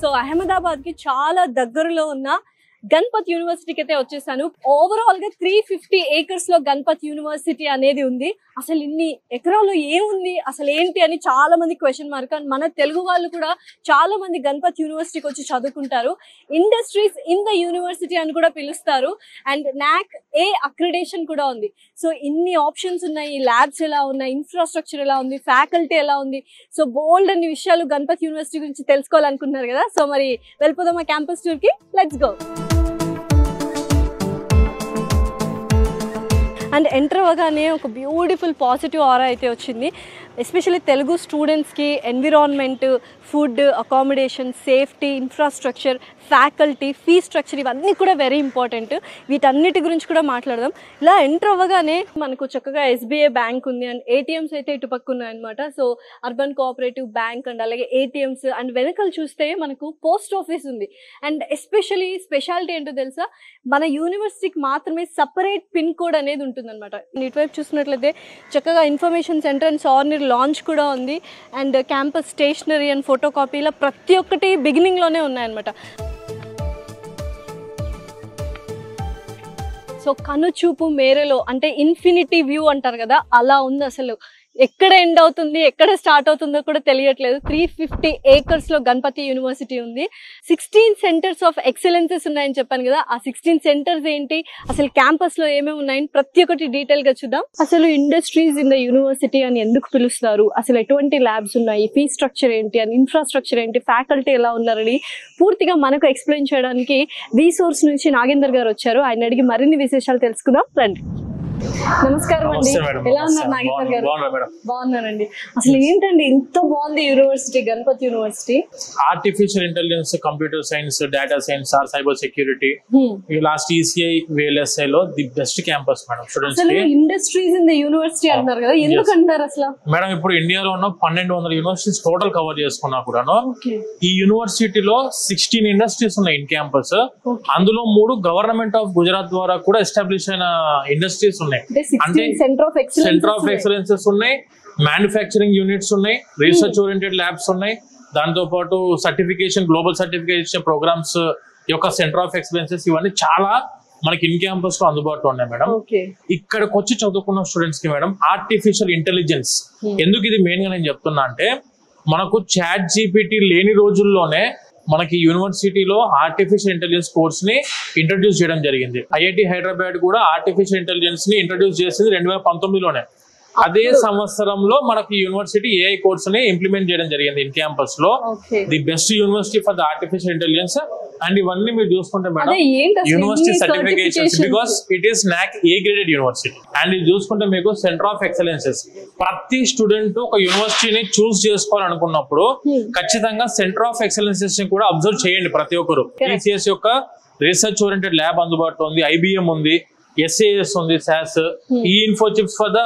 So Ahmedabad కి చాలా దగ్గరలో ఉన్న గణపత్ యూనివర్సిటీకి అయితే వచ్చేసాను. ఓవరాల్ గా 350 acres లో గణపత్ యూనివర్సిటీ అనేది ఉంది. అసలు ఇన్ని ఎకరాల్లో ఏముంది, అసలు ఏంటి అని చాలా మంది క్వశ్చన్ మార్క్. అండ్ మన తెలుగు వాళ్ళు కూడా చాలా మంది గణపత్ యూనివర్సిటీకి వచ్చి చదువుకుంటారు. ఇండస్ట్రీస్ ఇన్ ద యూనివర్సిటీ అని కూడా పిలుస్తారు. అండ్ నాక్ ఏ అక్రిడేషన్ కూడా ఉంది. సో ఇన్ని ఆప్షన్స్ ఉన్నాయి, ల్యాబ్స్ ఎలా ఉన్నాయి, ఇన్ఫ్రాస్ట్రక్చర్ ఎలా ఉంది, ఫ్యాకల్టీ ఎలా ఉంది. సో బోల్డ్ అన్ని విషయాలు గణపత్ యూనివర్సిటీ గురించి తెలుసుకోవాలనుకుంటున్నారు కదా. సో మరి వెళ్ళిపోదామా క్యాంపస్ టూర్ కి? Let's go. అండ్ ఎంటర్ అవ్వగానే ఒక బ్యూటిఫుల్ పాజిటివ్ ఆరా అయితే వచ్చింది. ఎస్పెషల్లీ తెలుగు స్టూడెంట్స్కి environment, food, accommodation, safety, infrastructure, faculty, fee structure ఇవన్నీ కూడా వెరీ ఇంపార్టెంట్. వీటన్నిటి గురించి కూడా మాట్లాడదాం. ఇలా ఎంటర్ అవ్వగానే మనకు చక్కగా SBI బ్యాంక్ ఉంది అండ్ ATMs అయితే ఇటు పక్క ఉన్నాయన్నమాట. So urban cooperative bank and అలాగే ATMs అండ్ వెనకాల చూస్తే మనకు పోస్ట్ ఆఫీస్ ఉంది. అండ్ ఎస్పెషల్లీ స్పెషాలిటీ ఏంటో తెలుసా, మన యూనివర్సిటీకి మాత్రమే సపరేట్ పిన్ కోడ్ అనేది ఉంటుందన్నమాట. ఇటువైపు చూసినట్లయితే చక్కగా ఇన్ఫర్మేషన్ సెంటర్ అండ్ సార్నర్ లాంచ్ కూడా ఉంది. And campus stationery and photo copy ఇలా ప్రతి ఒక్కటి బిగినింగ్లోనే ఉన్నాయన్నమాట. సో కనుచూపు మేరలో అంటే ఇన్ఫినిటీ వ్యూ అంటారు కదా, అలా ఉంది. అసలు ఎక్కడ ఎండ్ అవుతుంది, ఎక్కడ స్టార్ట్ అవుతుందో కూడా తెలియట్లేదు. 350 acres లో గణపతి యూనివర్సిటీ ఉంది. 16 centers ఆఫ్ ఎక్సలెన్సెస్ ఉన్నాయని చెప్పాను కదా. ఆ 16 centers ఏంటి, అసలు క్యాంపస్ లో ఏమేమి ఉన్నాయని ప్రతి ఒక్కటి డీటెయిల్ గా చూద్దాం. అసలు ఇండస్ట్రీస్ ఇన్ ద యూనివర్సిటీ అని ఎందుకు పిలుస్తారు, అసలు ఎటువంటి ల్యాబ్స్ ఉన్నాయి, ఫీ స్ట్రక్చర్ ఏంటి అని, ఇన్ఫ్రాస్ట్రక్చర్ ఏంటి, ఫ్యాకల్టీ ఎలా ఉన్నారని పూర్తిగా మనకు ఎక్స్ప్లెయిన్ చేయడానికి రీసోర్స్ నుంచి నాగేందర్ గారు వచ్చారు. ఆయన అడిగి మరిన్ని విశేషాలు తెలుసుకుందాం రండి. నమస్కారం అండి, ఎలా ఉన్నారు నాగేందర్ గారు? బాగున్నారండి. అసలు ఏంటండి ఇంత బాగుంది university, Ganpat university? Artificial intelligence, computer science, data science or cyber security last ECI VLSI లో the best campus madam students కి. ఇండస్ట్రీస్ ఇన్ ద యూనివర్సిటీ అంటారు కదా, ఎందుకు అంటారు అసలు? మేడం ఇప్పుడు ఇండియాలో ఉన్న 1200 యూనివర్సిటీస్ టోటల్ కవర్ చేసుకున్నా కూడాను ఈ యూనివర్సిటీలో 16 ఇండస్ట్రీస్ ఉన్నాయి ఇన్ క్యాంపస్. అందులో 3 గవర్నమెంట్ ఆఫ్ గుజరాత్ ద్వారా కూడా ఎస్టాబ్లిష్ అయిన ఇండస్ట్రీస్ ఉన్నాయి. అంటే సెంటర్ ఆఫ్ ఎక్సలెన్సెస్ ఉన్నాయి, మ్యానుఫ్యాక్చరింగ్ యూనిట్స్ ఉన్నాయి, రీసెర్చ్ ఓరియంటెడ్ ల్యాబ్స్ ఉన్నాయి. దాంతో పాటు సర్టిఫికేషన్, గ్లోబల్ సర్టిఫికేషన్ ప్రోగ్రామ్స్ యొక్క సెంటర్ ఆఫ్ ఎక్సలెన్సెస్ ఇవన్నీ చాలా మనకి ఇన్ క్యాంపస్ లో అందుబాటులో ఉన్నాయి మేడం. ఇక్కడికి వచ్చి చదువుకున్న స్టూడెంట్స్ కి మేడం ఆర్టిఫిషియల్ ఇంటెలిజెన్స్ ఎందుకు ఇది మెయిన్ గా నేను చెప్తున్నా అంటే, మనకు ChatGPT లేని రోజుల్లోనే మనకి యూనివర్సిటీలో ఆర్టిఫిషియల్ ఇంటెలిజెన్స్ కోర్స్ ని ఇంట్రడ్యూస్ చేయడం జరిగింది. IIT హైదరాబాద్ కూడా ఆర్టిఫిషియల్ ఇంటెలిజెన్స్ ని ఇంట్రడ్యూస్ చేసింది 2019లోనే. అదే సంవత్సరంలో మనకి యూనివర్సిటీ AI కోర్స్ ని ఇంప్లిమెంట్ చేయడం జరిగింది ఇన్ క్యాంపస్ లో. The best university for the artificial intelligence. And ఇవన్నీ మీరు చూసుకుంటే madam university certifications, because it is NAC A graded university. And ఇది చూసుకుంటే మీకు సెంటర్ ఆఫ్ ఎక్సలెన్సెస్. ప్రతి స్టూడెంట్ ఒక యూనివర్సిటీని చూస్ చేసుకోవాలనుకున్నప్పుడు ఖచ్చితంగా సెంటర్ ఆఫ్ ఎక్సలెన్సెస్ ని కూడా అబ్జర్వ్ చేయండి ప్రతి ఒక్కరు. TCS యొక్క రీసెర్చ్ ఓరియంటెడ్ ల్యాబ్ అందుబాటులో ఉంది, IBM ఉంది, SAS ఉంది, SAS, info chips for the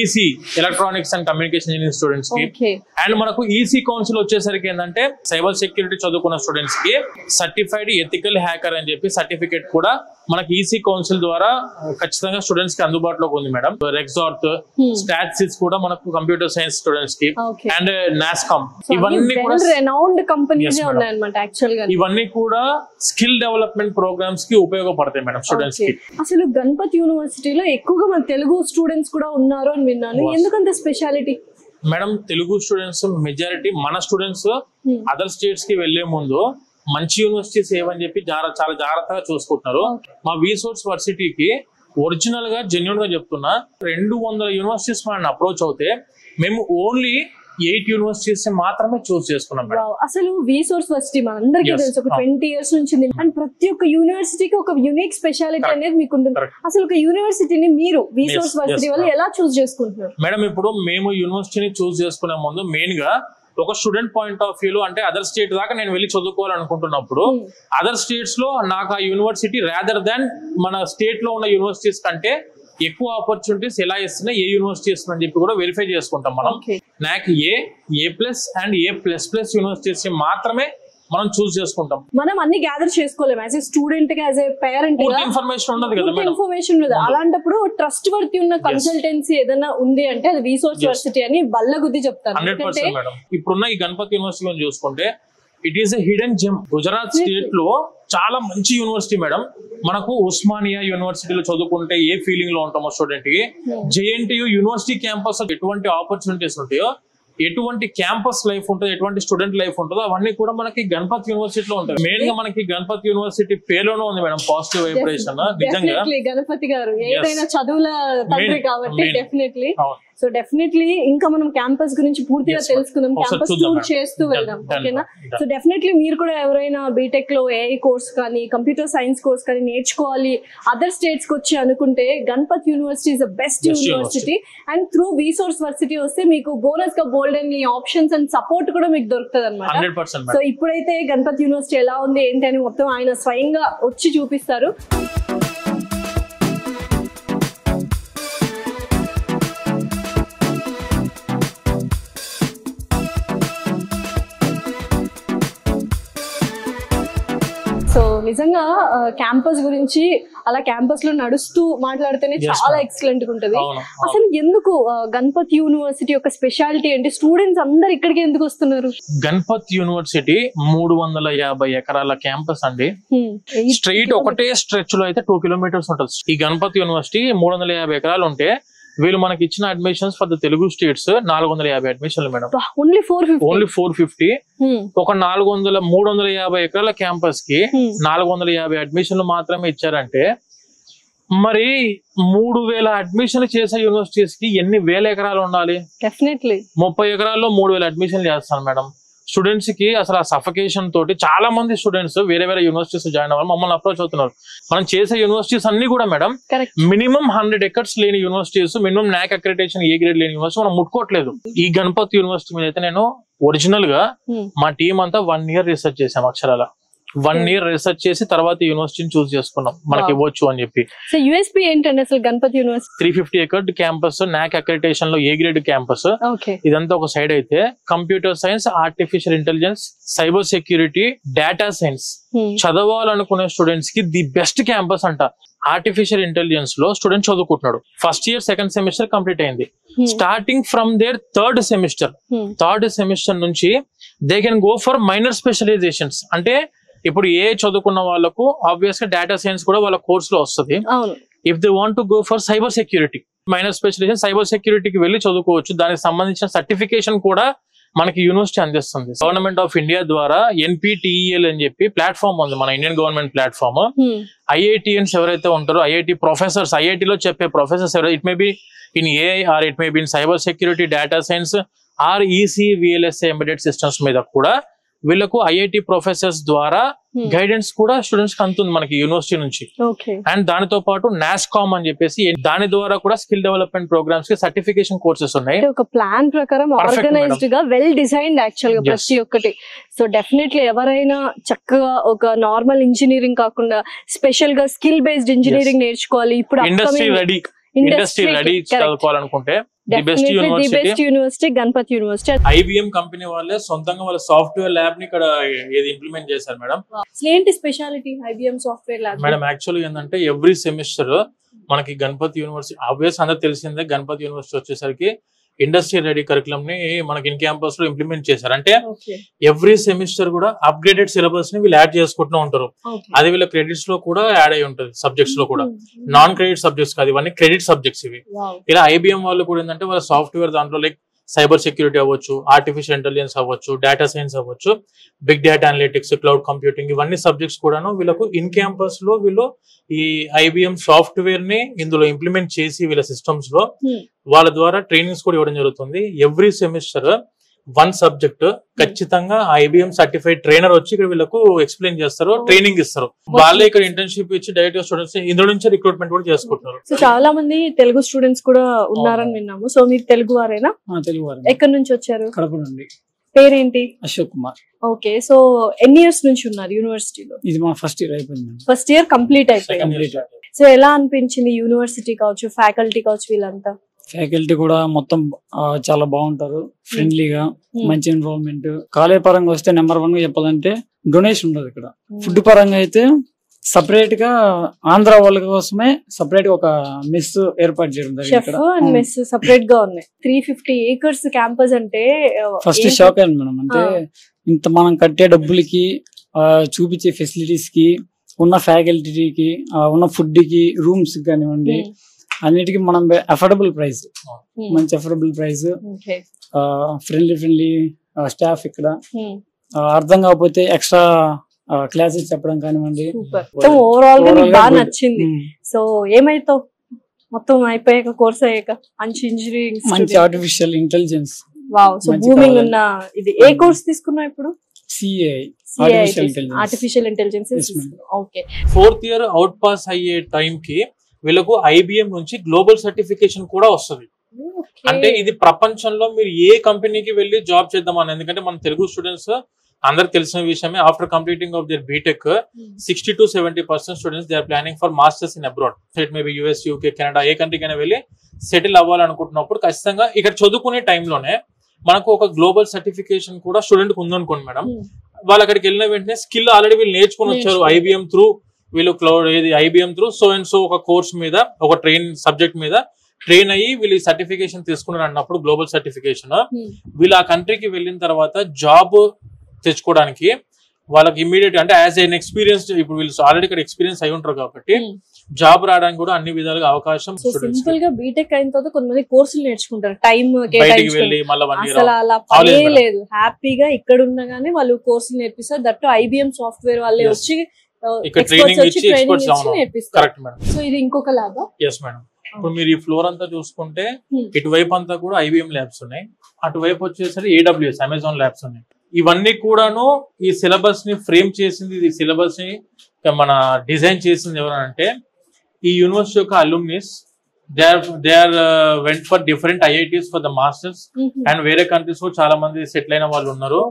EC electronics and communication engineering students కి. అండ్ మనకు EC కౌన్సిల్ వచ్చేసరికి ఏంటంటే సైబర్ సెక్యూరిటీ చదువుకున్న స్టూడెంట్స్ కి సర్టిఫైడ్ ఎథికల్ హ్యాకర్ అని చెప్పి సర్టిఫికేట్ కూడా మనకి EC కౌన్సిల్ ద్వారా ఖచ్చితంగా స్టూడెంట్స్ కి అందుబాటులోకి ఉంది మేడం. రెక్సార్ట్, స్టాట్సిస్ కూడా మనకు కంప్యూటర్ సైన్స్ స్టూడెంట్స్ కి, అండ్ నాస్కామ్ ఇవన్నీ కూడా రెనౌండ్ కంపెనీస్ ఉన్నాయన్నమాట. యాక్చువల్ గా ఇవన్నీ కూడా స్కిల్ డెవలప్మెంట్ ప్రోగ్రామ్స్ కి ఉపయోగపడతాయి మేడం స్టూడెంట్స్ కి. అసలు గణపత్ యూనివర్సిటీలో ఎక్కువగా మన తెలుగు స్టూడెంట్స్ కూడా ఉన్నారు అని విన్నాను, ఎందుకంత speciality? Madam Telugu students majority మన స్టూడెంట్స్ అదర్ స్టేట్స్ కి వెళ్లే ముందు మంచి యూనివర్సిటీస్ ఏవని చెప్పి చాలా జాగ్రత్తగా చూసుకుంటున్నారు. మా VSource వర్సిటీకి ఒరిజినల్ గా జెన్యున్ గా చెప్తున్నా 200 యూనివర్సిటీస్ మనం అప్రోచ్ అవుతే మేము ఓన్లీ 8 యూనివర్సిటీస్ మాత్రమే చూస్ చేసుకున్నాం. అసలు VSource వర్సిటీ మనందరికీ తెలుసు, ఒక 20 years నుంచి ఉంది. అండ్ ప్రతి ఒక్క యూనివర్సిటీకి ఒక యూనిక్ స్పెషాలిటీ అనేది మీకు ఉంటుంది. అసలు ఒక యూనివర్సిటీని మీరు VSource వర్సిటీ వల్ల ఎలా చూస్ చేసుకుంటున్నారు? మేడం ఇప్పుడు మేము యూనివర్సిటీని చూస్ చేసుకునే ముందు మెయిన్ గా ఒక స్టూడెంట్ పాయింట్ ఆఫ్ వ్యూలో, అంటే అదర్ స్టేట్ దాకా నేను వెళ్ళి చదువుకోవాలనుకుంటున్నప్పుడు అదర్ స్టేట్స్ లో నాకు ఆ యూనివర్సిటీ రాదర్ దాన్ మన స్టేట్ లో ఉన్న యూనివర్సిటీస్ కంటే ఎక్కువ ఆపర్చునిటీస్ ఎలా ఇస్తున్నాయి, ఏ యూనివర్సిటీ ఇస్తుంది అని చెప్పి కూడా వెరిఫై చేసుకుంటాం మనం. NAC A+ and A++ universities మాత్రమే మనం చూస్ చేసుకుంటాం. మనం అన్ని గ్యాదర్ చేసుకోలేము యాజ్ ఏ స్టూడెంట్ గా, యాజ్ ఏ పేరెంట్ గా ఇన్ఫర్మేషన్ ఉండదు కదా మేడం. ఇన్ఫర్మేషన్ ఉండదు. అలాంటప్పుడు ట్రస్ట్ వర్తి ఉన్న కన్సల్టెన్సీ ఏదైనా ఉంది అంటే అది VSource వర్సిటీ అని బల్లగుద్ది చెప్తాను. 100% మేడం. ఇప్పుడున్న ఈ గణపతి యూనివర్సిటీ చూసుకుంటే it is a hidden gem. Gujarat state లో చాలా మంచి యూనివర్సిటీ మేడం. మనకు ఉస్మానియా యూనివర్సిటీలో చదువుకుంటే ఏ ఫీలింగ్ లో ఉంటామో స్టూడెంట్ కి, జేఎన్టీయూ యూనివర్సిటీ క్యాంపస్ ఎటువంటి ఆపర్చునిటీస్ ఉంటాయో, ఎటువంటి క్యాంపస్ లైఫ్ ఉంటుంది, ఎటువంటి స్టూడెంట్ లైఫ్ ఉంటుందో అవన్నీ కూడా మనకి గణపత్ యూనివర్సిటీలో ఉంటాయి. మెయిన్ గా మనకి గణపత్ యూనివర్సిటీ పేరులోనే ఉంది మేడం పాజిటివ్ వైబ్రేషన్. నిజంగా గణపతి గారు ఏదైనా చదువుల తండ్రి కాబట్టి డెఫినెట్లీ. సో డెఫినెట్లీ ఇంకా మనం క్యాంపస్ గురించి పూర్తిగా తెలుసుకుందాం, క్యాంపస్ టూర్ చేస్తూ వెళ్దాం, ఓకేనా? సో డెఫినెట్లీ మీరు కూడా ఎవరైనా బీటెక్ లో ఏఐ కోర్స్ కానీ కంప్యూటర్ సైన్స్ కోర్స్ కానీ నేర్చుకోవాలి అదర్ స్టేట్స్ కి వచ్చి అనుకుంటే Ganpat university is the best university. And through విసోర్స్ వర్సిటీ వస్తే మీకు బోనస్ గా bold and options and support కూడా మీకు దొరుకుతుంది అనమాట. సో ఇప్పుడైతే గణపత్ యూనివర్సిటీ ఎలా ఉంది ఏంటి అని మొత్తం ఆయన స్వయంగా వచ్చి చూపిస్తారు. సో నిజంగా క్యాంపస్ గురించి అలా క్యాంపస్ లో నడుస్తూ మాట్లాడితేనే చాలా ఎక్సలెంట్ గా ఉంటది. అసలు ఎందుకు గణపత్ యూనివర్సిటీ యొక్క స్పెషాలిటీ ఏంటి? స్టూడెంట్స్ అందరు ఇక్కడికి ఎందుకు వస్తున్నారు? గణపత్ యూనివర్సిటీ 350 ఎకరాల క్యాంపస్ అండి. స్ట్రైట్ ఒకటే స్ట్రెచ్ లో అయితే 2 కిలోమీటర్స్ ఉంటుంది. ఈ గణపత్ యూనివర్సిటీ 350 ఎకరాలు ఉంటే వీళ్ళు మనకి ఇచ్చిన admissions for the Telugu states 450 అడ్మిషన్లు మేడం. ఓన్లీ 450. ఒక 350 ఎకరాల క్యాంపస్ కి 450 అడ్మిషన్లు మాత్రమే ఇచ్చారంటే మరి 3000 అడ్మిషన్లు చేసే యూనివర్సిటీస్ కి ఎన్ని వేల ఎకరాలు ఉండాలి? డెఫినెట్లీ 30 ఎకరాల్లో 3000 అడ్మిషన్లు చేస్తాను మేడం. స్టూడెంట్స్ కి అసలు ఆ సఫికేషన్ తోటి చాలా మంది స్టూడెంట్స్ వేరే వేరే యూనివర్సిటీస్ జాయిన్ అవ్వాలి మమ్మల్ని అప్రోచ్ అవుతున్నారు. మనం చేసే యూనివర్సిటీస్ అన్ని కూడా మేడం మినిమం 100 ఎకర్స్ లేని యూనివర్సిటీస్, మినిమం నాక్ అక్రిడిటేషన్ ఏ గ్రేడ్ లేని యూనివర్సిటీ మనం ముట్టుకోవట్లేదు. ఈ గణపత్ యూనివర్సిటీ మీద అయితే నేను ఒరిజినల్ గా మా టీం అంతా 1 year రీసెర్చ్ చేసాం. అక్షరాల 1 year రీసెర్చ్ చేసి తర్వాత యూనివర్సిటీని చూస్ చేసుకున్నాం మనకి ఇవ్వచ్చు అని చెప్పి. సో యూఎస్పీ ఏంటంటే అసలు Ganpat university 350 acre campus, NAAC accreditation లో ఏ గ్రేడ్ క్యాంపస్. ఇదంతా ఒక సైడ్ అయితే computer science, artificial intelligence, cyber security, data science చదవాలనుకునే స్టూడెంట్స్ కి ది బెస్ట్ క్యాంపస్ అంట. ఆర్టిఫిషియల్ ఇంటెలిజెన్స్ లో స్టూడెంట్ చదువుకుంటున్నాడు. First year second semester complete అయింది. Starting from there third semester నుంచి they can go for minor specialisations. అంటే ఇప్పుడు ఏ చదువుకున్న వాళ్ళకు ఆబ్వియస్ గా డేటా సైన్స్ కూడా వాళ్ళ కోర్స్ లో వస్తుంది. If they want to go for cyber security, minor specialisation cyber సెక్యూరిటీకి వెళ్ళి చదువుకోవచ్చు. దానికి సంబంధించిన సర్టిఫికేషన్ కూడా మనకి యూనివర్సిటీ అందిస్తుంది. గవర్నమెంట్ ఆఫ్ ఇండియా ద్వారా NPTEL అని చెప్పి ప్లాట్ఫామ్ ఉంది, మన ఇండియన్ గవర్నమెంట్ ప్లాట్ఫామ్. IITians ఎవరైతే ఉంటారో, ఐఐటి ప్రొఫెసర్స్, ఐఐటిలో చెప్పే ప్రొఫెసర్స్ ఎవరైతే, it may be in AI or it may be in cyber security, data science or EC VLSI embedded systems మీద కూడా వీళ్ళకు IIT ప్రొఫెసర్స్ ద్వారా గైడెన్స్ కూడా స్టూడెంట్స్ కి అందుతుంది మనకి యూనివర్సిటీ నుంచి. అండ్ దానితో పాటు NASSCOM అని చెప్పేసి దాని ద్వారా కూడా స్కిల్ డెవలప్మెంట్ ప్రోగ్రామ్స్ కి సర్టిఫికేషన్ కోర్సెస్ ఉన్నాయి. ఒక ప్లాన్ ప్రకారం ఆర్గనైజ్డ్ గా వెల్ డిజైన్డ్ యాక్చువల్ గా ప్రతి ఒక్కటి. సో డెఫినెట్లీ ఎవరైనా చక్కగా ఒక నార్మల్ ఇంజనీరింగ్ కాకుండా స్పెషల్ గా స్కిల్ బేస్డ్ ఇంజనీరింగ్ నేర్చుకోవాలి, ఇప్పుడు ఇండస్ట్రీ రెడీ చదువుకోవాలనుకుంటే the best university Ganpat university. IBM company వాళ్ళే సొంతంగా వాళ్ళ సాఫ్ట్వేర్ ల్యాబ్ ని ఇక్కడ ఇంప్లిమెంట్ చేశారు మేడం. ఏంటి speciality IBM software lab? Madam యాక్చువల్గా ఏంటంటే ఎవ్రీ సెమిస్టర్ మనకి గణపత్ యూనివర్సిటీ ఆబ్వియస్ అందరూ తెలిసిందే, గణపత్ యూనివర్సిటీ వచ్చేసరికి ఇండస్ట్రీ రెడీ కరికులం ని మనకి ఇన్ క్యాంపస్ లో ఇంప్లిమెంట్ చేశారు. అంటే ఎవ్రీ సెమిస్టర్ కూడా అప్గ్రేడెడ్ సిలబస్ ని వీళ్ళు యాడ్ చేసుకుంటూ ఉంటారు. అది వీళ్ళ క్రెడిట్స్ లో కూడా యాడ్ అయి ఉంటుంది, సబ్జెక్ట్స్ లో కూడా. నాన్ క్రెడిట్ సబ్జెక్ట్స్ కాదు, ఇవన్నీ క్రెడిట్ సబ్జెక్ట్స్ ఇవి. ఇలా IBM వాళ్ళు కూడా ఏంటంటే వాళ్ళ సాఫ్ట్వేర్ దాంట్లో లైక్ సైబర్ సెక్యూరిటీ అవ్వచ్చు, ఆర్టిఫిషియల్ ఇంటెలిజెన్స్ అవ్వచ్చు, డేటా సైన్స్ అవ్వచ్చు, big data analytics, cloud computing, ఇవన్నీ సబ్జెక్ట్స్ కూడాను వీళ్ళకు ఇన్ క్యాంపస్ లో వీళ్ళు ఈ IBM సాఫ్ట్వేర్ ని ఇందులో ఇంప్లిమెంట్ చేసి వీళ్ళ సిస్టమ్స్ లో వాళ్ళ ద్వారా ట్రైనింగ్స్ కూడా ఇవ్వడం జరుగుతుంది. ఎవ్రీ సెమిస్టర్ 1 సబ్జెక్ట్ ఖచ్చితంగా IBM సర్టిఫైడ్ ట్రైనర్ వచ్చి ఇక్కడ వీళ్ళకు ఎక్స్ప్లెయిన్ చేస్తారు, ట్రైనింగ్ ఇస్తారు. వాళ్ళే ఇక్కడ ఇంటర్న్షిప్ ఇచ్చి డైరెక్ట్ గా స్టూడెంట్స్ ఇందులో నుంచి రిక్రూట్మెంట్ కూడా చేసుకుంటున్నారు. సో చాలా మంది తెలుగు స్టూడెంట్స్ కూడా ఉన్నారని విన్నాము. సో మీరు తెలుగు వారేనా? తెలుగు వారు. ఎక్కడి నుంచి వచ్చారు? కడప నుండి. పేరేంటి? అశోక్ కుమార్. ఓకే, సో ఎన్ని ఇయర్స్ నుంచి ఉన్నారు యూనివర్సిటీలో? ఇది మా ఫస్ట్ ఇయర్ అయిపోయింది. ఫస్ట్ ఇయర్ కంప్లీట్ అయిపోయింది. సో ఎలా అనిపించింది యూనివర్సిటీ కావచ్చు, ఫ్యాకల్టీ కావచ్చు, వీళ్ళంతా? ఫ్యాకల్టీ కూడా మొత్తం చాలా బాగుంటారు, ఫ్రెండ్లీగా, మంచి ఎన్విరాన్మెంట్. కాలేజ్ పరంగా వస్తే నెంబర్ 1 గా చెప్పాలంటే డొనేషన్ ఉండదు ఇక్కడ. ఫుడ్ పరంగా అయితే సపరేట్ గా ఆంధ్ర వాళ్ళ కోసమే సపరేట్ గా ఒక మెస్ ఏర్పాటు చేయడం జరిగింది. మెస్ సపరేట్ గా ఉన్నాయి. 350 acres క్యాంపస్ అంటే ఫస్ట్ షాక్ అయింది మేడం. అంటే ఇంత మనం కట్టే డబ్బులకి చూపించే ఫెసిలిటీస్ కి ఉన్న ఫ్యాకల్టీకి ఉన్న ఫుడ్ కి రూమ్స్ కానివ్వండి అన్నిటికీ మనం అఫోర్డబుల్ ప్రైస్, మంచి అఫోర్డబుల్ ప్రైస్, ఫ్రెండ్లీ స్టాఫ్ ఇక్కడ అర్థం కాకపోతే ఎక్స్ట్రా క్లాసెస్ చెప్పడం కానివ్వండి. ఓవరాల్ గా మీకు బాగా నచ్చింది. సో ఏమైతావు మొత్తం అయిపోయాక కోర్స్ అయ్యాక? మంచి ఇంజనీరింగ్, మంచి artificial intelligence. Wow, so booming ఉన్న ఇది. ఏ కోర్స్ తీసుకున్నావు ఇప్పుడు? CAI, artificial intelligence. Okay. 4th year out pass అయ్యే టైం కి వీళ్ళకు IBM నుంచి గ్లోబల్ సర్టిఫికేషన్ కూడా వస్తుంది. అంటే ఇది ప్రపంచంలో మీరు ఏ కంపెనీకి వెళ్ళి జాబ్ చేద్దామని, ఎందుకంటే మన తెలుగు స్టూడెంట్స్ అందరికి తెలిసిన విషయమే, after completing of their BTech 60 to 70% students they are planning for masters in abroad. It may be US, UK, Canada, ఏ కంట్రీకైనా వెళ్ళి సెటిల్ అవ్వాలనుకుంటున్నప్పుడు ఖచ్చితంగా ఇక్కడ చదువుకునే టైంలోనే మనకు ఒక గ్లోబల్ సర్టిఫికేషన్ కూడా స్టూడెంట్ ఉందనుకోండి మేడం, వాళ్ళు అక్కడికి వెళ్ళిన వెంటనే స్కిల్ ఆల్రెడీ వీళ్ళు నేర్చుకుని వచ్చారు IBM త్రూ, వీళ్ళు క్లౌడ్ ఏది IBM through so and so ఒక కోర్స్ మీద ఒక సబ్జెక్ట్ మీద ట్రైన్ అయ్యి వీళ్ళు సర్టిఫికేషన్ తీసుకున్నారు అన్నప్పుడు గ్లోబల్ సర్టిఫికేషన్, వీళ్ళు ఆ కంట్రీకి వెళ్ళిన తర్వాత జాబ్ తెచ్చుకోవడానికి వాళ్ళకి ఇమ్మీడియట్ అంటే యాజ్ ఎన్ ఎక్స్పీరియన్స్, ఇప్పుడు వీళ్ళు ఆల్రెడీ ఇక్కడ ఎక్స్పీరియన్స్ అయి ఉంటారు కాబట్టి జాబ్ రావడానికి కూడా అన్ని విధాలుగా అవకాశం. సింపుల్ గా బీటెక్ అయిన తర్వాత కొంతమంది కోర్సులు నేర్చుకుంటారు, టైం బయటికి వెళ్ళి మళ్ళీ అసలు అలా పనే లేదు, హ్యాపీగా ఇక్కడ ఉండగానే వాళ్ళు కోర్సులు నేర్పిస్తారు. దట్టు IBM సాఫ్ట్వేర్ వాళ్ళే వచ్చి ట్రైనింగ్ ఇచ్చి నేర్పిస్తారు. సో ఇది ఇంకొక ల్యాబ్? Yes madam. ఇప్పుడు మీరు ఈ ఫ్లోర్ అంతా చూసుకుంటే ఇటువైపు అంతా కూడా IBM ల్యాబ్స్ ఉన్నాయి, అటువైపు వచ్చేసరికి AWS అమెజాన్ ల్యాబ్స్ ఉన్నాయి. ఇవన్నీ కూడాను ఈ సిలబస్ ని ఫ్రేమ్ చేసింది, ఈ సిలబస్ ని మన డిజైన్ చేసింది ఎవరంటే ఈ యూనివర్సిటీ యొక్క alumnis. They are went for different IITs for the masters and వేరే కంట్రీస్ లో చాలా మంది సెటిల్ అయిన వాళ్ళు ఉన్నారు.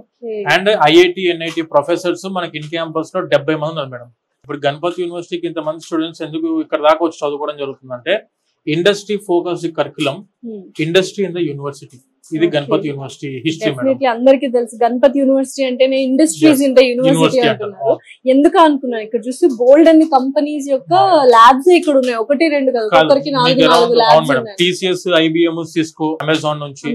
అండ్ IIT, NIT ప్రొఫెసర్స్ మనకి ఇన్ క్యాంపస్ లో 70 మంది ఉన్నారు మేడం. ఇప్పుడు గణపతి యూనివర్సిటీకి ఇంతమంది స్టూడెంట్స్ ఎందుకు ఇక్కడ దాకా వచ్చి చదువుకోవడం జరుగుతుందంటే industry focused curriculum, industry in the university. ఇది గణపతి యూనివర్సిటీ హిస్టరీ మేడం. అందరికీ తెలుసు గణపతి యూనివర్సిటీ అంటేనే ఇండస్ట్రీస్ ఇన్ ద యూనివర్సిటీ అంటున్నారు. ఎందుకు అనుకున్నాను, ఇక్కడ చూస్తే బోల్డ్ అన్ని కంపెనీస్ యొక్క ల్యాబ్స్ ఇక్కడ ఉన్నాయి, 1, 2 కాదు, ఒక్కరికి 4 ల్యాబ్స్ ఉన్నాయి. TCS, IBM, సిస్కో, అమెజాన్ నుంచి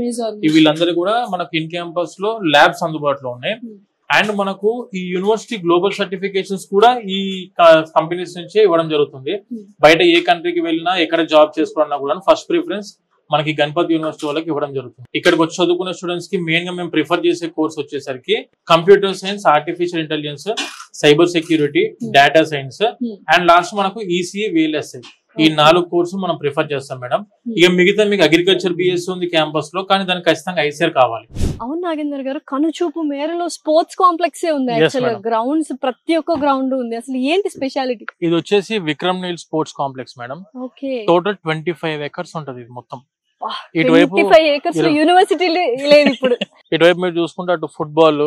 వీళ్ళందరూ కూడా మనకు ఇన్ క్యాంపస్ లో ల్యాబ్స్ అందుబాటులో ఉన్నాయి. అండ్ మనకు ఈ యూనివర్సిటీ గ్లోబల్ సర్టిఫికేషన్స్ కూడా ఈ కంపెనీస్ నుంచే ఇవ్వడం జరుగుతుంది. బయట ఏ కంట్రీకి వెళ్ళినా ఎక్కడ జాబ్ చేసుకోవాలన్నా కూడా ఫస్ట్ ప్రిఫరెన్స్ మనకి గణపతి యూనివర్సిటీ వాళ్ళకి ఇవ్వడం జరుగుతుంది. ఇక్కడికి వచ్చి చదువుకునే స్టూడెంట్స్ కి మెయిన్ గా మేము ప్రిఫర్ చేసే కోర్స్ వచ్చేసరికి computer science, artificial intelligence, cyber security, data science and last మనకు ECE, VLSI ఈ 4 కోర్సు మనం ప్రిఫర్ చేస్తాం మేడం. ఇక మిగతా మీకు అగ్రికల్చర్ BSc ఉంది క్యాంపస్ లో, కానీ దానికి ఖచ్చితంగా ICAR కావాలి. అవును నాగేందర్ గారు, కనుచూపు మేరలో స్పోర్ట్స్ కాంప్లెక్స్ ఉంది, గ్రౌండ్స్ ప్రతి ఒక్క గ్రౌండ్ ఉంది, అసలు ఏంటి స్పెషాలిటీ? ఇది వచ్చేసి Vikram Neel sports complex madam. Total 25 acres ఉంటది ఇది మొత్తం. ఇటువైపు యూనివర్సిటీ లేదు ఇప్పుడు. ఇటువైపు మీరు చూసుకుంటే అటు ఫుట్బాల్,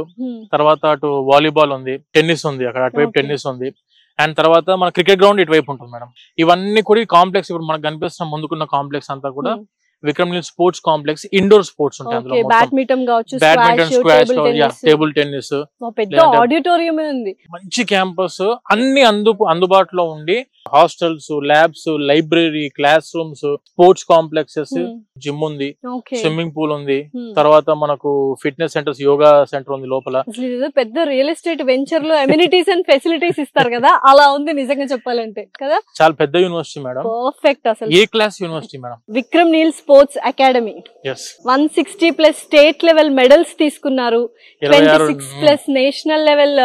తర్వాత అటు వాలీబాల్ ఉంది, టెన్నిస్ ఉంది, అక్కడ అటువైపు టెన్నిస్ ఉంది. అండ్ తర్వాత మన క్రికెట్ గ్రౌండ్ ఇటువైపు ఉంటుంది మేడం. ఇవన్నీ కూడా ఈ కాంప్లెక్స్ ఇప్పుడు మనకు కనిపిస్తున్న ముందుకున్న కాంప్లెక్స్ అంతా కూడా Vikram Neel sports complex. Indoor sports ఉంటాయి అందులో, బ్యాడ్మింటన్ కావచ్చు, బ్యాడ్మింటన్, స్క్వాష్, టేబుల్ టెన్నిస్, పెద్ద ఆడిటోరియం ఉంది. మంచి క్యాంపస్, అన్ని అందుబాటులో ఉండి hostels, labs, library, class rooms, sports complexes, gym ఉంది, స్విమ్మింగ్ పూల్ ఉంది, తర్వాత మనకు ఫిట్నెస్ సెంటర్స్, యోగా సెంటర్ ఉంది లోపల. పెద్ద రియల్ ఎస్టేట్ వెంచర్ లో అమ్యూనిటీస్ అండ్ ఫెసిలిటీస్ ఇస్తారు కదా, అలా ఉంది నిజంగా చెప్పాలంటే కదా. చాలా పెద్ద యూనివర్సిటీ మేడం, పర్ఫెక్ట్, అసలు A class university madam. Vikram Neel sports academy 160+ state level medals తీసుకున్నారు, 26+ నేషనల్ లెవెల్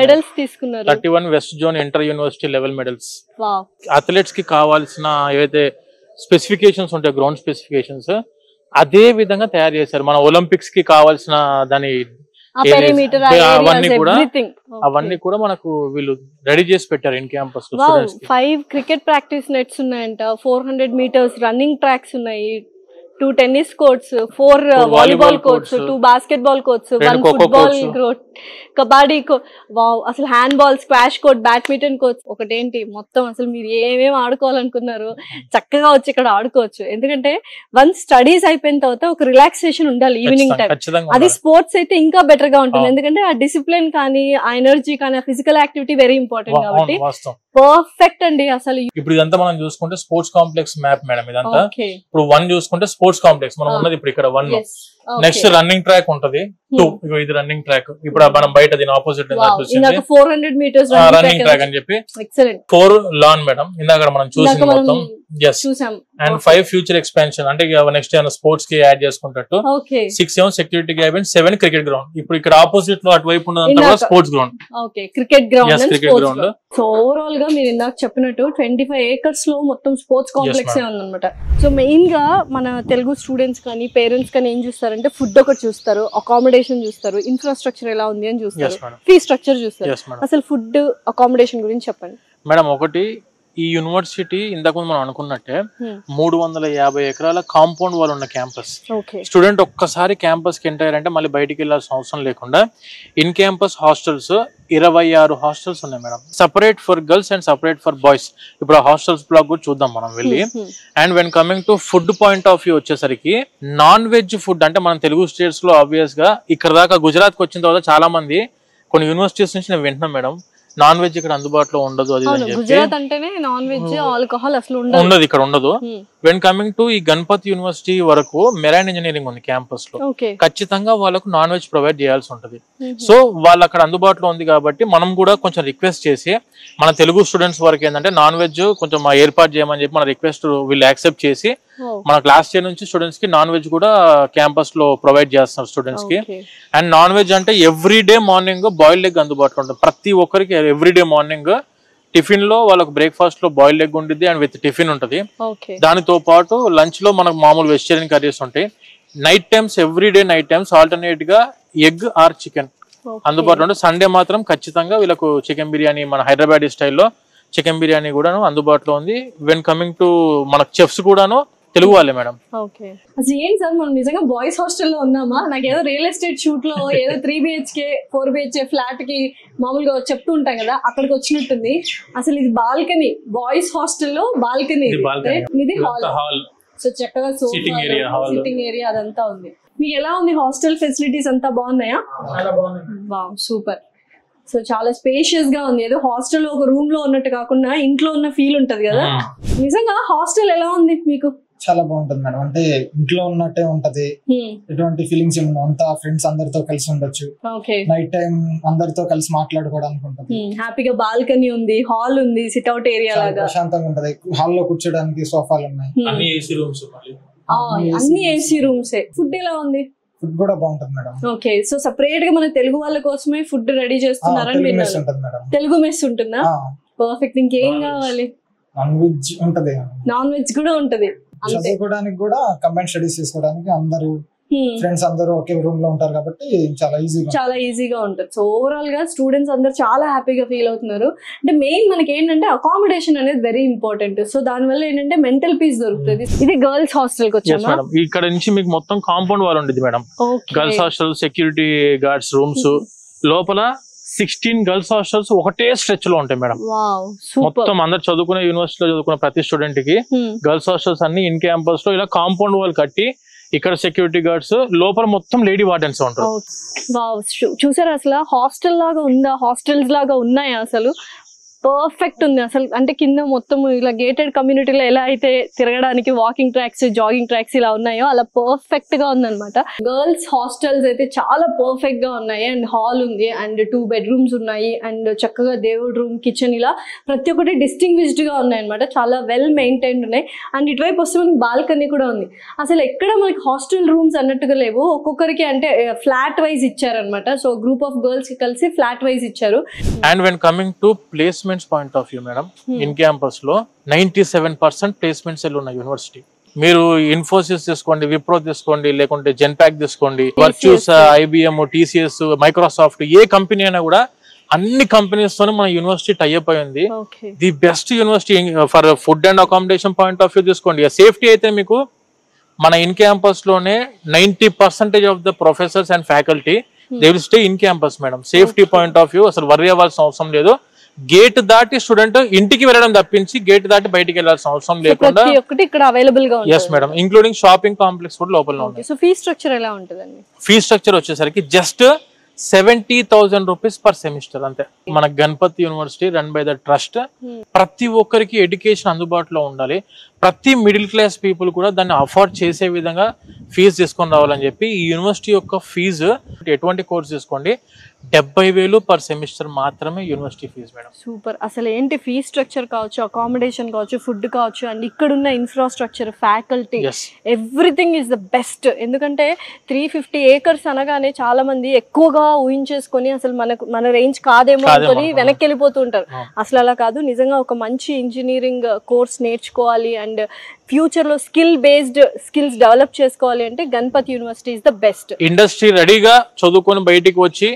మెడల్స్ తీసుకున్నారు, 31 west zone inter university level medals. Athletes కి కావాల్సిన ఏవైతే స్పెసిఫికేషన్స్ ఉంటాయి, గ్రౌండ్ స్పెసిఫికేషన్స్, అదే విధంగా తయారు చేశారు. మన ఒలింపిక్స్ కి కావాల్సిన దాని అవన్నీ కూడా మనకు వీళ్ళు రెడీ చేసి పెట్టారు in campus. 5 cricket practice nets ఉన్నాయంట, 400 meters రన్నింగ్ ట్రాక్స్ ఉన్నాయి, 2 tennis courts, 4 volleyball courts, 2 basketball courts, 1 football court, kabaddi wow, అసలు hand, squash court, badminton courts. ఒకటేంటి మొత్తం అసలు మీరు ఏమేమి ఆడుకోవాలనుకున్నారు చక్కగా వచ్చి ఇక్కడ ఆడుకోవచ్చు. ఎందుకంటే వన్స్ స్టడీస్ అయిపోయిన తర్వాత ఒక రిలాక్సేషన్ ఉండాలి ఈవినింగ్ టైం. అది స్పోర్ట్స్ అయితే ఇంకా బెటర్ గా ఉంటుంది, ఎందుకంటే ఆ డిసిప్లిన్ కానీ, ఆ ఎనర్జీ కానీ, ఆ ఫిజికల్ యాక్టివిటీ వెరీ ఇంపార్టెంట్ కాబట్టి పర్ఫెక్ట్ అండి. అసలు ఇప్పుడు ఇదంతా మనం చూసుకుంటే స్పోర్ట్స్ కాంప్లెక్స్ మ్యాప్ మేడం ఇదంతా. ఇప్పుడు 1 చూసుకుంటే స్పోర్ట్స్ స్పోర్ట్స్ కాంప్లెక్స్ మనం ఉన్నది ఇప్పుడు ఇక్కడ 1. నెక్స్ట్ రన్నింగ్ ట్రాక్ ఉంటది 2. ఇది రన్నింగ్ ట్రాక్ ఇప్పుడు మనం బయట దీని ఆపోజిట్ 400 meters రన్నింగ్ ట్రాక్ అని చెప్పి 4 లాన్ మేడం ఇందాక మనం చూసింది మొత్తం. అండ్ 5 ఫ్యూచర్ ఎక్స్పాన్షన్ అంటే నెక్స్ట్ ఏమైనా స్పోర్ట్స్ కి యాడ్ చేసుకుంటట్టు. 6 ఏమో సెక్యూరిటీ క్యాబిన్, 7 క్రికెట్ గ్రౌండ్. ఇప్పుడు ఇక్కడ ఆపోజిట్ లో అటువైపు ఉన్నదంతా sports ground. Cricket ground. So overall గా మీరు ఇందాక చెప్పినట్టు 25 acres లో మొత్తం స్పోర్ట్స్ కాంప్లెక్స్ ఉందన్నమాట. సో మెయిన్ గా మన తెలుగు స్టూడెంట్స్ కానీ పేరెంట్స్ కానీ ఏం చూస్తారంటే ఫుడ్ ఒకటి చూస్తారు, అకామిడేషన్ చూస్తారు, ఇన్ఫ్రాస్ట్రక్చర్ ఎలా ఉంది అని చూస్తారు, ఫీ స్ట్రక్చర్ చూస్తారు. అసలు ఫుడ్ అకామిడేషన్ గురించి చెప్పండి మేడం. ఒకటి ఈ యూనివర్సిటీ ఇంతకుముందు మనం అనుకున్నట్టే 350 ఎకరాల కాంపౌండ్ వాల్ ఉన్న క్యాంపస్. స్టూడెంట్ ఒక్కసారి క్యాంపస్ కి ఎంటర్ అయ్యారంటే మళ్ళీ బయటికి వెళ్ళాల్సిన అవసరం లేకుండా ఇన్ క్యాంపస్ హాస్టల్స్ 26 హాస్టల్స్ ఉన్నాయి madam. Separate for girls and separate for boys. ఇప్పుడు ఆ హాస్టల్స్ బ్లాక్ కూడా చూద్దాం మనం వెళ్ళి. And when coming to food point of view వచ్చేసరికి నాన్ వెజ్ ఫుడ్ అంటే మనం తెలుగు స్టేట్స్ లో ఆబ్వియస్ గా ఇక్కడ దాకా గుజరాత్ కి వచ్చిన తర్వాత చాలా మంది కొన్ని యూనివర్సిటీస్ నుంచి నేను వింటున్నాను మేడం నాన్ వెజ్ ఇక్కడ అందుబాటులో ఉండదు అది ఉండదు ఇక్కడ ఉండదు. వెన్ కమింగ్ టు ఈ గణపతి యూనివర్సిటీ వరకు మెరైన్ ఇంజనీరింగ్ ఉంది క్యాంపస్ లో. ఖచ్చితంగా వాళ్ళకు నాన్ వెజ్ ప్రొవైడ్ చేయాల్సి ఉంటది. సో వాళ్ళు అక్కడ అందుబాటులో ఉంది కాబట్టి మనం కూడా కొంచెం రిక్వెస్ట్ చేసి మన తెలుగు స్టూడెంట్స్ వరకు ఏంటంటే నాన్ వెజ్ కొంచెం ఏర్పాటు చేయమని చెప్పి మన రిక్వెస్ట్ వీళ్ళు యాక్సెప్ట్ చేసి మన క్లాస్ ఇయర్ నుంచి స్టూడెంట్స్ కి నాన్ వెజ్ కూడా క్యాంపస్ లో ప్రొవైడ్ చేస్తున్నారు స్టూడెంట్స్ కి. అండ్ నాన్ వెజ్ అంటే every day morning boiled egg అందుబాటులో ఉంటుంది ప్రతి ఒక్కరికి. ఎవ్రీ డే మార్నింగ్ టిఫిన్ లో వాళ్ళకి బ్రేక్ఫాస్ట్ లో బాయిల్డ్ ఎగ్ ఉంటుంది అండ్ విత్ టిఫిన్ ఉంటుంది. దానితో పాటు లంచ్ లో మనకు మామూలు వెజిటేరియన్ కర్రీస్ ఉంటాయి. Night times every day night times alternate గా ఎగ్ ఆర్ చికెన్ అందుబాటులో ఉంటుంది. సండే మాత్రం ఖచ్చితంగా వీళ్ళకు చికెన్ బిర్యానీ మన హైదరాబాద్ స్టైల్లో చికెన్ బిర్యానీ కూడాను అందుబాటులో ఉంది. వెన్ కమింగ్ టు మన చెఫ్స్ కూడాను తెలుగు వాళ్ళే మేడం. అసలు ఏంటి సార్ మనం నిజంగా బాయ్స్ హాస్టల్లో ఉన్నామా? నాకు ఏదో రియల్ ఎస్టేట్ షూట్ లో ఏదో 3 BHK 4 BHK ఫ్లాట్ కి మామూలుగా చెప్తూ ఉంటాం కదా అక్కడికి వచ్చినట్టుంది. అసలు ఇది బాల్కనీ, బాయ్స్ హాస్టల్లో బాల్కనీ, ఇది హాల్. సో చక్కగా సిట్టింగ్ ఏరియా అదంతా ఉంది. మీకు ఎలా ఉంది హాస్టల్ ఫెసిలిటీస్ అంతా బాగున్నాయా? Wow super. సో చాలా స్పేషియస్ గా ఉంది. ఏదో హాస్టల్ ఒక రూమ్ లో ఉన్నట్టు కాకుండా ఇంట్లో ఉన్న ఫీల్ ఉంటది కదా. నిజంగా హాస్టల్ ఎలా ఉంది మీకు? చాలా బాగుంటుంది మేడం. అంటే ఇంట్లో ఉన్నట్టే ఉంటది, ఎటువంటి ఫీలింగ్స్ ఏమి అంతా ఫ్రెండ్స్ అందరితో కలిసి ఉండొచ్చు. నైట్ టైం అందరితో కలిసి మాట్లాడుకోవడానికి ఉంటుంది. హ్యాపీగా బాల్కనీ ఉంది, హాల్ ఉంది, సిట్అవుట్ ఏరియా లాగా ప్రశాంతంగా ఉంటది. హాల్ లో కూర్చోడానికి సోఫాలు ఉన్నాయి, అన్ని ఏసీ రూమ్స్. అన్ని ఏసీ రూమ్స్. ఫుడ్ ఎలా ఉంది? ఫుడ్ కూడా బాగుంటుంది మేడం. ఓకే. సో సెపరేట్ గా మన తెలుగు వాళ్ళ కోసమే ఫుడ్ రెడీ చేస్తున్నారని విన్నాను. తెలుగు మెస్ ఉంటుందా? పర్ఫెక్ట్. ఇంకేం కావాలి? నాన్ వెజ్ ఉంటది. నాన్ వెజ్ కూడా ఉంటది. చదువుకోవడానికి కూడా కంబైన్ స్టడీస్ చేసుకోవడానికి అందరూ ఫ్రెండ్స్ అందరూ ఒకే రూమ్ లో ఉంటారు కాబట్టి చాలా ఈజీగా ఉంటుంది. సో ఓవరాల్ గా స్టూడెంట్స్ అందరూ చాలా హ్యాపీగా ఫీల్ అవుతున్నారు. అంటే మెయిన్ మనకి ఏంటంటే అకామిడేషన్ అనేది వెరీ ఇంపార్టెంట్. సో దాని వల్ల ఏంటంటే మెంటల్ పీస్ దొరుకుతుంది. ఇది గర్ల్స్ హాస్టల్ కి వచ్చాము. ఇక్కడ నుంచి మీకు మొత్తం కాంపౌండ్ వాల్ ఉండేది madam. Girls hostel, security guards rooms, లోపల 16 గర్ల్స్ హాస్టల్స్ ఒకటే స్ట్రెచ్ లో ఉంటాయి మేడం. మొత్తం అందరు చదువుకునే యూనివర్సిటీలో చదువుకునే ప్రతి స్టూడెంట్ కి గర్ల్స్ హాస్టల్స్ అన్ని ఇన్ క్యాంపస్ లో ఇలా కాంపౌండ్ వాల్ కట్టి ఇక్కడ సెక్యూరిటీ గార్డ్స్, లోపల మొత్తం లేడీ వార్డెన్స్ ఉంటారు. చూసారా అసలు హాస్టల్ లాగా ఉందా? హాస్టల్స్ లాగా ఉన్నాయా? అసలు పర్ఫెక్ట్ ఉంది అసలు. అంటే కింద మొత్తం ఇలా గేటెడ్ కమ్యూనిటీలో ఎలా అయితే తిరగడానికి వాకింగ్ ట్రాక్స్, జాగింగ్ ట్రాక్స్ ఇలా ఉన్నాయో అలా పర్ఫెక్ట్ గా ఉందన్నమాట. గర్ల్స్ హాస్టల్స్ అయితే చాలా పర్ఫెక్ట్ గా ఉన్నాయి. అండ్ హాల్ ఉంది, అండ్ 2 bedrooms ఉన్నాయి, అండ్ చక్కగా దేవుడు రూమ్, కిచెన్, ఇలా ప్రతి ఒక్కటి డిస్టింగ్విష్డ్ గా ఉన్నాయి అనమాట. చాలా వెల్ మెయింటైన్డ్ ఉన్నాయి. అండ్ ఇటువైపు వస్తే మనకి బాల్కనీ కూడా ఉంది. అసలు ఎక్కడ మనకి హాస్టల్ రూమ్స్ అన్నట్టుగా లేవు. ఒక్కొక్కరికి అంటే ఫ్లాట్ వైజ్ ఇచ్చారనమాట. సో గ్రూప్ ఆఫ్ గర్ల్స్ కి కలిసి ఫ్లాట్ వైజ్ ఇచ్చారు. And when coming to placements point of view madam, in campus లో 97% ప్లేస్మెంట్స్ ఉన్నాయి యూనివర్సిటీ. మీరు ఇన్ఫోసిస్ తీసుకోండి, విప్రో తీసుకోండి, లేకుంటే జెన్పాక్ తీసుకోండి, వర్చ్యూస్, IBM, TCS, మైక్రోసాఫ్ట్, ఏ కంపెనీ అయినా కూడా అన్ని కంపెనీస్ తోనే మన యూనివర్సిటీ టైఅప్ అయి ఉంది. The best university for food and accommodation point of view తీసుకోండి. సేఫ్టీ అయితే మీకు మన ఇన్ క్యాంపస్ లోనే 90% of the professors and faculty they will stay in campus madam. Safety point of view అసలు వర్రీ అవ్వాల్సిన అవసరం లేదు. గేట్ దాటి స్టూడెంట్ ఇంటికి వెళ్ళడం తప్పించి గేట్ దాటి బయటికి వెళ్ళాల్సిన అవసరం లేకుండా ఇక్కడ అవైలబుల్ గా ఉంది. yes madam, including shopping complex కూడా లోపల ఉంది. సో ఫీ స్ట్రక్చర్ ఎలా ఉంటుందండి? ఫీ స్ట్రక్చర్ వచ్చేసరికి జస్ట్ 70,000 rupees పర్ సెమిస్టర్ అంతే. మన Ganapathi university run by the trust. ప్రతి ఒక్కరికి ఎడ్యుకేషన్ అందుబాటులో ఉండాలి. ప్రతి మిడిల్ క్లాస్ పీపుల్ కూడా దాన్ని అఫోర్డ్ చేసే విధంగా ఫీజు తీసుకొని రావాలని చెప్పి ఈ యూనివర్సిటీ యొక్క ఫీజు ఎటువంటి కోర్స్ తీసుకోండి 70,000 పర్ సెమిస్టర్ మాత్రమే యూనివర్సిటీ ఫీజు మేడం. సూపర్. అసలు ఏంటి ఫీ స్ట్రక్చర్ కావచ్చు, అకామిడేషన్ కావచ్చు, ఫుడ్ కావచ్చు, అండ్ ఇక్కడున్న infrastructure, faculty, everything is the best. ఎందుకంటే 350 acres అనగానే చాలా మంది ఎక్కువగా ఊహించేసుకొని అసలు మన రేంజ్ కాదేమో అనుకొని వెనక్కి వెళ్ళిపోతూ ఉంటారు. అసలు అలా కాదు. నిజంగా ఒక మంచి ఇంజనీరింగ్ కోర్స్ నేర్చుకోవాలి అండ్ ఫ్యూచర్ లో స్కిల్స్ డెవలప్ చేసుకోవాలి అంటే Ganapathi university is the best. Industry రెడీగా చదువుకొని బయటికి వచ్చి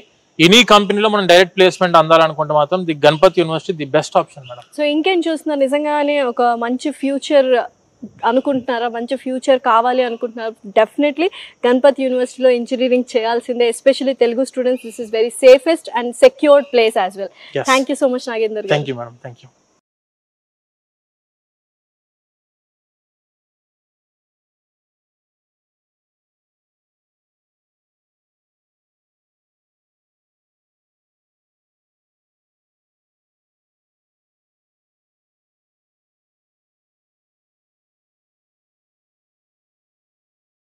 ఎనీ కంపెనీలో మనం డైరెక్ట్ ప్లేస్మెంట్ అందాలనుకుంటే మాత్రం the Ganapathi university the best option madam. So ఇంకేం చూస్తున్నారు? నిజంగానే ఒక మంచి ఫ్యూచర్ అనుకుంటున్నారా? మంచి ఫ్యూచర్ కావాలి అనుకుంటున్నారా? డెఫినెట్లీ గణపతి యూనివర్సిటీలో ఇంజనీరింగ్ చేయాల్సిందే. Especially Telugu students, this is very safest and secured place as well. Thank you so much Nagender garu. Thank you madam. Thank you.